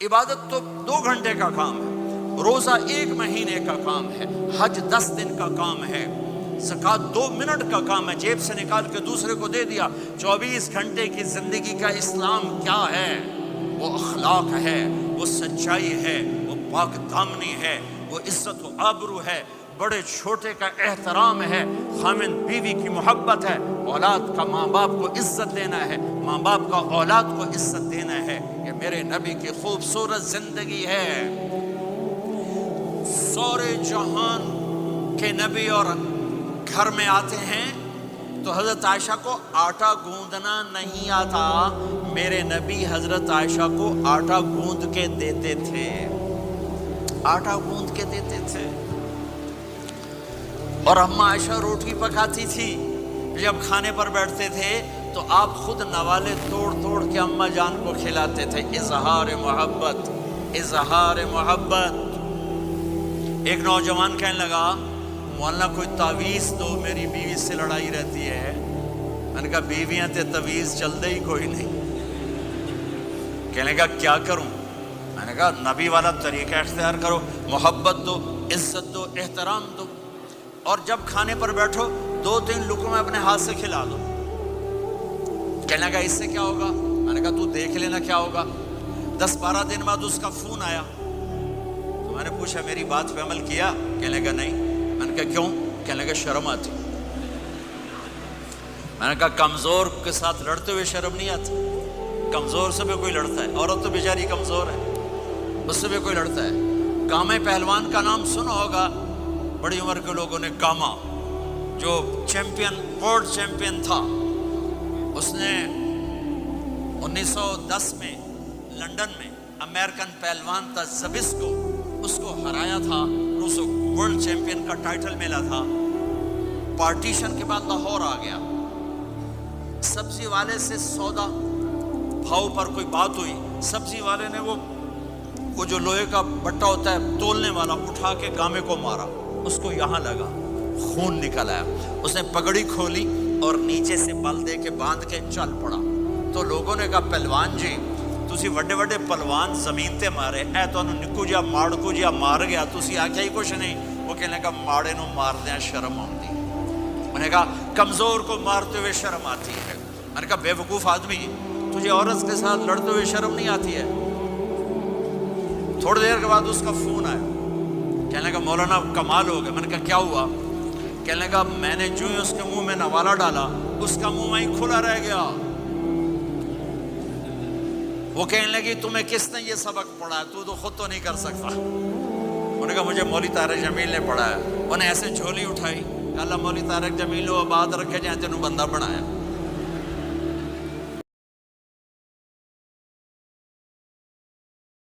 عبادت تو 2 گھنٹے کا کام ہے، روزہ 1 مہینے کا کام ہے، حج 10 دن کا کام ہے، زکوٰۃ 2 منٹ کا کام ہے، جیب سے نکال کے دوسرے کو دے دیا۔ 24 گھنٹے کی زندگی کا اسلام کیا ہے؟ وہ اخلاق ہے، وہ سچائی ہے، وہ پاک دامنی ہے، وہ عزت و آبرو ہے، بڑے چھوٹے کا احترام ہے، خامن بیوی کی محبت ہے، اولاد کا ماں باپ کو عزت دینا ہے، ماں باپ کا اولاد کو عزت دینا ہے۔ یہ میرے نبی کی خوبصورت زندگی ہے۔ سورے جہان کے نبی اور گھر میں آتے ہیں تو حضرت عائشہ کو آٹا گوندنا نہیں آتا، میرے نبی حضرت عائشہ کو آٹا گوند کے دیتے تھے، آٹا گوند کے دیتے تھے۔ اور اماں عائشہ روٹی پکاتی تھی، جب کھانے پر بیٹھتے تھے تو آپ خود نوالے توڑ توڑ کے اماں جان کو کھلاتے تھے۔ اظہار محبت، اظہار محبت۔ ایک نوجوان کہنے لگا مولانا کوئی تعویذ دو، میری بیوی سے لڑائی رہتی ہے۔ میں نے کہا بیویاں تے تعویذ چلتے ہی کوئی نہیں۔ کہنے لگا کیا کروں؟ میں نے کہا نبی والا طریقہ اختیار کرو، محبت دو، عزت دو، احترام دو، اور جب کھانے پر بیٹھو 2-3 لقمے اپنے ہاتھ سے کھلا دو۔ کہنے لگا اس سے کیا ہوگا؟ میں نے کہا تو دیکھ لینا کیا ہوگا۔ 10-12 دن بعد اس کا فون آیا تو میں نے پوچھا میری بات پہ عمل کیا؟ کہنے لگا نہیں۔ میں نے کہا کیوں؟ کہنے لگا شرم آتی۔ میں نے کہا کمزور کے ساتھ لڑتے ہوئے شرم نہیں آتی؟ کمزور سے بھی کوئی لڑتا ہے، عورت تو بیچاری کمزور ہے، اس سے بھی کوئی لڑتا ہے۔ کامے پہلوان کا نام سنا ہوگا، بڑی عمر کے لوگوں نے، کاما جو چیمپئن، ورلڈ چیمپئن تھا، اس نے 1910 میں لنڈن میں امریکن پہلوان تھا زبسکو، اس کو ہرایا تھا، اس کو ورلڈ چیمپئن کا ٹائٹل ملا تھا۔ پارٹیشن کے بعد لاہور آ گیا، سبزی والے سے سودا بھاؤ پر کوئی بات ہوئی، سبزی والے نے وہ جو لوہے کا بٹا ہوتا ہے تولنے والا اٹھا کے کامے کو مارا، اس کو یہاں لگا، خون نکل آیا۔ اس نے پگڑی کھولی اور نیچے سے بل دے کے باندھ کے چل پڑا۔ تو لوگوں نے کہا پہلوان جی تسی وڈے وڈے پہلوان زمین تے مارے، اے تانوں نکو جا ماڑکو جا مار گیا، تسی آکھیا ہی کچھ نہیں۔ وہ کہنے لگا ماڑے نو مار دیا شرم آتی۔ میں نے کہا کمزور کو مارتے ہوئے شرم آتی ہے۔ میں نے کہا بے وقوف آدمی، تجھے عورت کے ساتھ لڑتے ہوئے شرم نہیں آتی ہے؟ تھوڑی دیر کے بعد اس کا فون آیا، کہنے لگا مولانا کمال ہو گیا۔ میں نے کہا کیا ہوا؟ کہنے لگا میں نے جو ہی اس کے منہ میں نوالا ڈالا، اس کا منہ وہیں کھلا رہ گیا۔ وہ کہنے لگی تمہیں کس نے یہ سبق پڑھا ہے؟ تو خود تو نہیں کر سکتا۔ انہوں نے کہا مجھے مولوی طارق جمیل نے پڑھایا۔ انہیں ایسے جھولی اٹھائی، کہا اللہ مولوی طارق جمیل و آباد رکھے جائیں تینوں بندہ بنایا۔